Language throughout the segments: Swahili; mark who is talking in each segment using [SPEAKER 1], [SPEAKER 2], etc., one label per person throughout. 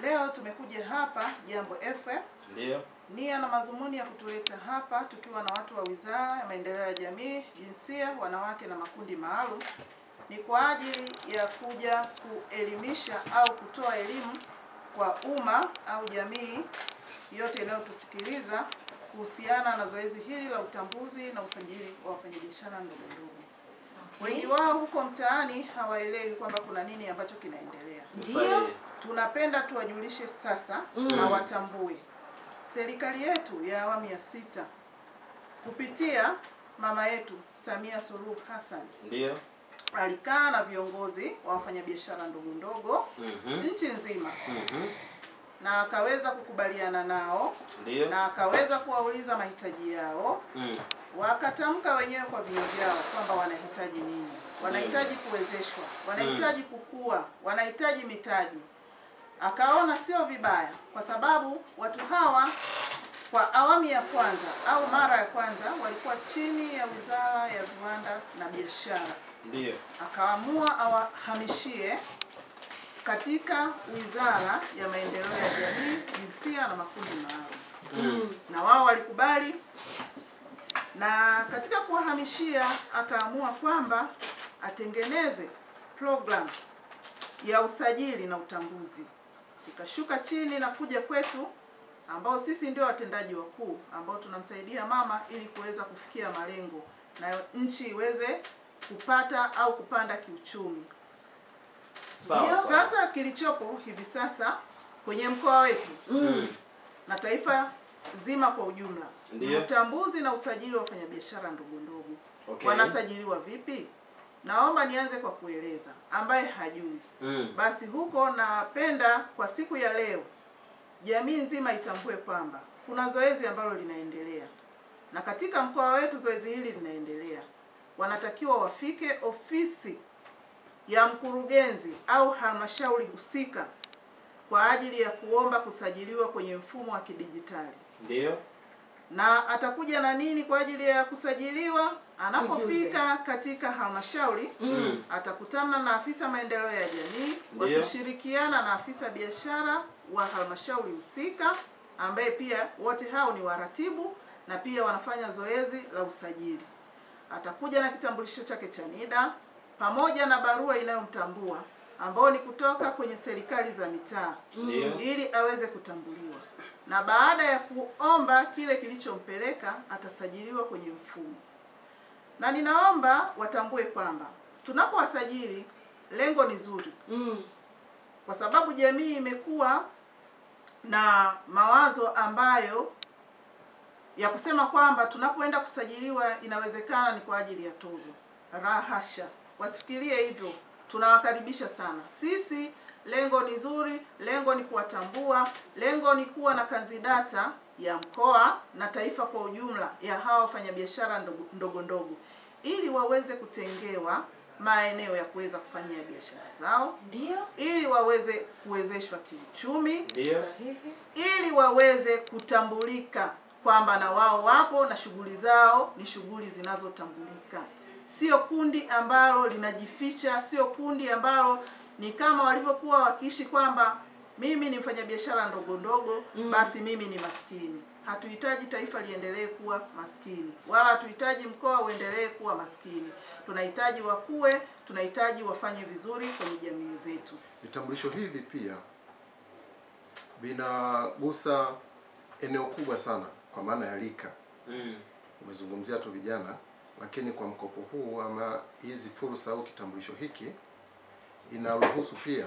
[SPEAKER 1] Leo tumekuja hapa Jambo FM.
[SPEAKER 2] Ndio.
[SPEAKER 1] Nia na madhumuni ya kutuleta hapa tukiwa na watu wa Wizara ya Maendeleo ya Jamii, Jinsia, Wanawake na Makundi Maalum ni kwa ajili ya kuja kuelimisha au kutoa elimu kwa umma au jamii yote inayotusikiliza kuhusiana na zoezi hili la utambuzi na usajili wa wafanyabiashara ndogo ndogo. Wengi wao huko mtaani hawaelewi kwamba kuna nini ambacho kinaendelea.
[SPEAKER 2] Ndio.
[SPEAKER 1] Tunapenda tuwajulishe sasa na watambue. Serikali yetu ya awamu ya 6 kupitia mama yetu Samia Suluhu Hassan
[SPEAKER 2] Ndio.
[SPEAKER 1] alikaa na viongozi wa wafanyabiashara ndogo ndogo nchi nzima. Na akaweza kukubaliana nao.
[SPEAKER 2] Ndio.
[SPEAKER 1] Na akaweza kuwauliza mahitaji yao. Wakatamka wenyewe kwa vinywa vyao kwamba wanahitaji nini. Wanahitaji kuwezeshwa, wanahitaji kukua, wanahitaji mitaji. Akaona sio vibaya kwa sababu watu hawa kwa awamu ya kwanza au mara ya kwanza walikuwa chini ya Wizara ya Viwanda na Biashara.
[SPEAKER 2] Ndio.
[SPEAKER 1] Akaamua awahamishie katika Wizara ya Maendeleo ya Jamii, Jinsia na Makundi Maalum. Na wao walikubali, na katika kuwahamishia akaamua kwamba atengeneze program ya usajili na utambuzi. Ikashuka chini na kuja kwetu ambao sisi ndio watendaji wakuu ambao tunamsaidia mama ili kuweza kufikia malengo na nchi iweze kupata au kupanda kiuchumi. Sasa kilichopo hivi sasa kwenye mkoa wetu na taifa zima kwa ujumla, utambuzi na usajili wa wafanyabiashara ndogo ndogo. Wanasajiliwa vipi? Naomba nianze kwa kueleza ambaye hajui. Basi huko napenda kwa siku ya leo jamii nzima itambue kwamba kuna zoezi ambalo linaendelea. Na katika mkoa wetu zoezi hili linaendelea. Wanatakiwa wafike ofisi ya mkurugenzi au halmashauri husika kwa ajili ya kuomba kusajiliwa kwenye mfumo wa kidijitali.
[SPEAKER 2] Ndio.
[SPEAKER 1] Na atakuja na nini kwa ajili ya kusajiliwa? Anapofika katika halmashauri atakutana na afisa maendeleo ya jamii wakishirikiana na afisa biashara wa halmashauri husika ambaye pia wote hao ni waratibu na pia wanafanya zoezi la usajili. Atakuja na kitambulisho chake cha NIDA pamoja na barua inayomtambua ambao ni kutoka kwenye serikali za mitaa ili aweze kutambuliwa. Na baada ya kuomba kile kilichompeleka atasajiliwa kwenye mfumo. Na ninaomba watambue kwamba tunapowasajili lengo ni zuri. Kwa sababu jamii imekuwa na mawazo ambayo ya kusema kwamba tunapoenda kusajiliwa inawezekana ni kwa ajili ya tozo. Rahasha. Wasifikirie hivyo. Tunawakaribisha sana. Sisi lengo ni zuri, lengo ni kuwatambua, lengo ni kuwa na kanzidata ya mkoa na taifa kwa ujumla ya hawa wafanyabiashara ndogo ndogo ili waweze kutengewa maeneo ya kuweza kufanyia biashara zao.
[SPEAKER 3] Ndio.
[SPEAKER 1] Ili waweze kuwezeshwa kiuchumi.
[SPEAKER 2] Ndio.
[SPEAKER 1] Ili waweze kutambulika kwamba na wao wapo na shughuli zao ni shughuli zinazotambulika. Sio kundi ambalo linajificha, sio kundi ambalo ni kama walivyokuwa wakiishi kwamba mimi ni mfanyabiashara ndogo ndogo basi mimi ni maskini. Hatuhitaji taifa liendelee kuwa maskini wala hatuhitaji mkoa uendelee kuwa maskini. Tunahitaji wakue, tunahitaji wafanye vizuri kwenye jamii zetu.
[SPEAKER 4] Vitambulisho hivi pia vinagusa eneo kubwa sana kwa maana ya rika. Umezungumzia tu vijana, lakini kwa mkopo huu ama hizi fursa au kitambulisho hiki inaruhusu pia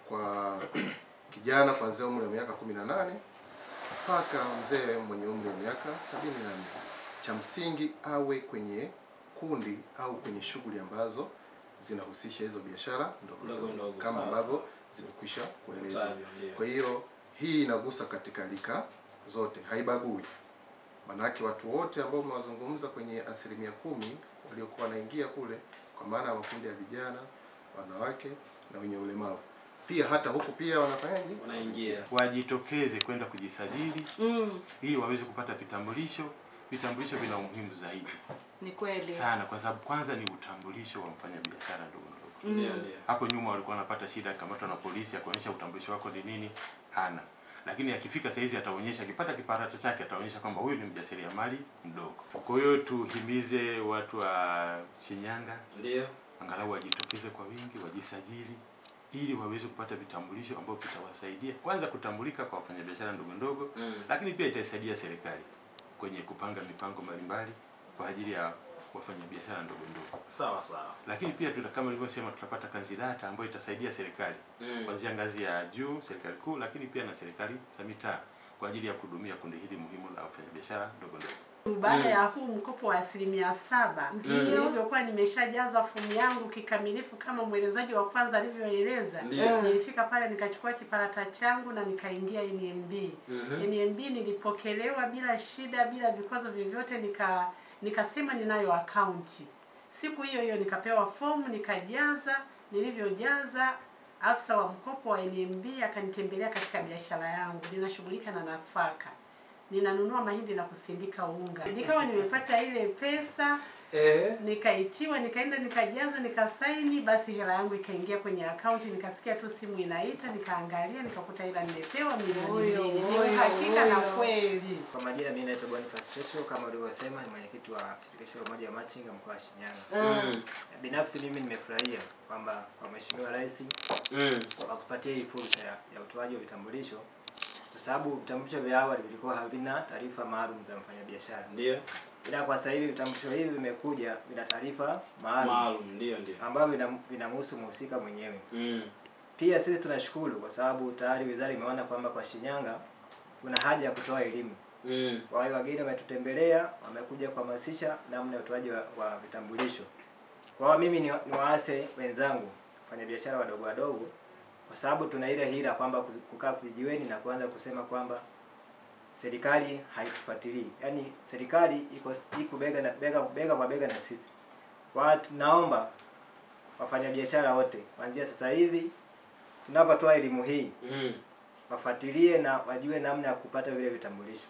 [SPEAKER 4] kwa kijana kuanzia umri wa miaka 18 mpaka mzee mwenye umri wa miaka 74. Cha msingi awe kwenye kundi au kwenye shughuli ambazo zinahusisha hizo biashara ndogo kama ambavyo zimekwisha kuelezwa. Kwa hiyo hii inagusa katika rika zote, haibagui. Manake watu wote ambao mmewazungumza kwenye 10% waliokuwa wanaingia kule kwa maana ya makundi ya vijana, wanawake na wenye ulemavu. Pia hata huku pia wanafanyaje?
[SPEAKER 2] Wanaingia.
[SPEAKER 5] Wajitokeze kwenda kujisajili ili waweze kupata vitambulisho. Vitambulisho vina umuhimu zaidi.
[SPEAKER 3] Ni kweli.
[SPEAKER 5] Sana kwa sababu kwanza ni utambulisho wa mfanyabiashara ndogo ndogo. Hapo nyuma walikuwa wanapata shida kamatwa na polisi kuonyesha utambulisho wako ni nini, hana. Lakini akifika saizi ataonyesha, akipata kiparata chake ataonyesha kwamba huyu ni mjasiriamali mdogo. Kwa hiyo tuhimize watu wa Shinyanga angalau wajitokeze kwa wingi, wajisajili ili waweze kupata vitambulisho ambavyo vitawasaidia kwanza kutambulika kwa wafanyabiashara ndogo ndogo, lakini pia itasaidia serikali kwenye kupanga mipango mbalimbali kwa ajili ya wafanyabiashara ndogo ndogo.
[SPEAKER 2] Sawa.
[SPEAKER 5] Lakini pia kama nilivyosema, tutapata kanzidata ambayo itasaidia serikali kuanzia ngazi ya juu, serikali kuu, lakini pia na serikali za mitaa kwa ajili ya kuhudumia kundi hili muhimu la wafanyabiashara ndogo ndogo.
[SPEAKER 3] Baada ya huu mkopo wa 7%, ndio nilivyokuwa nimeshajaza fomu yangu kikamilifu kama mwelezaji wa kwanza alivyoeleza. Nilifika pale nikachukua kiparata changu na nikaingia NMB. NMB nilipokelewa bila shida, bila vikwazo vyovyote, nikasema ninayo akaunti. Siku hiyo hiyo nikapewa fomu nikajaza. Nilivyojaza, afisa wa mkopo wa NMB akanitembelea katika biashara yangu. Ninashughulika na nafaka. Ninanunua mahindi na kusindika unga. Nikawa nimepata ile pesa, nikaitiwa, nikaenda nikajaza, nikasaini, basi hela yangu ikaingia kwenye akaunti. Nikasikia tu simu inaita, nikaangalia, nikakuta hela nimepewa milioni 2. Ni hakika na kweli.
[SPEAKER 6] Kwa majina mimi naitwa Boniface Petro, kama ulivyosema ni mwenyekiti wa shirikisho la umoja wa machinga mkoa wa Shinyanga. Binafsi mimi nimefurahia kwamba kwa Mheshimiwa Rais kwa kupatia hii fursa ya utoaji wa vitambulisho, kwa sababu vitambulisho vya awali vilikuwa havina taarifa maalum za mfanyabiashara. Ila kwa sasa hivi vitambulisho hivi vimekuja vina taarifa maalum ambavyo vinamhusu mhusika mwenyewe. Pia sisi tunashukuru kwa sababu tayari wizara imeona kwamba kwa Shinyanga kuna haja ya kutoa elimu. Kwa hiyo wageni wametutembelea, wamekuja kuhamasisha namna ya utoaji wa vitambulisho. Kwa hiyo mimi ni waase wenzangu wafanyabiashara wadogo kwa sababu tuna ile hila kwamba kukaa vijiweni na kuanza kusema kwamba serikali haitufuatilii. Yaani serikali iko bega kwa bega na sisi. Kwa hiyo tunaomba wafanyabiashara wote kuanzia sasa hivi tunapotoa elimu hii wafuatilie na wajue namna ya kupata vile vitambulisho.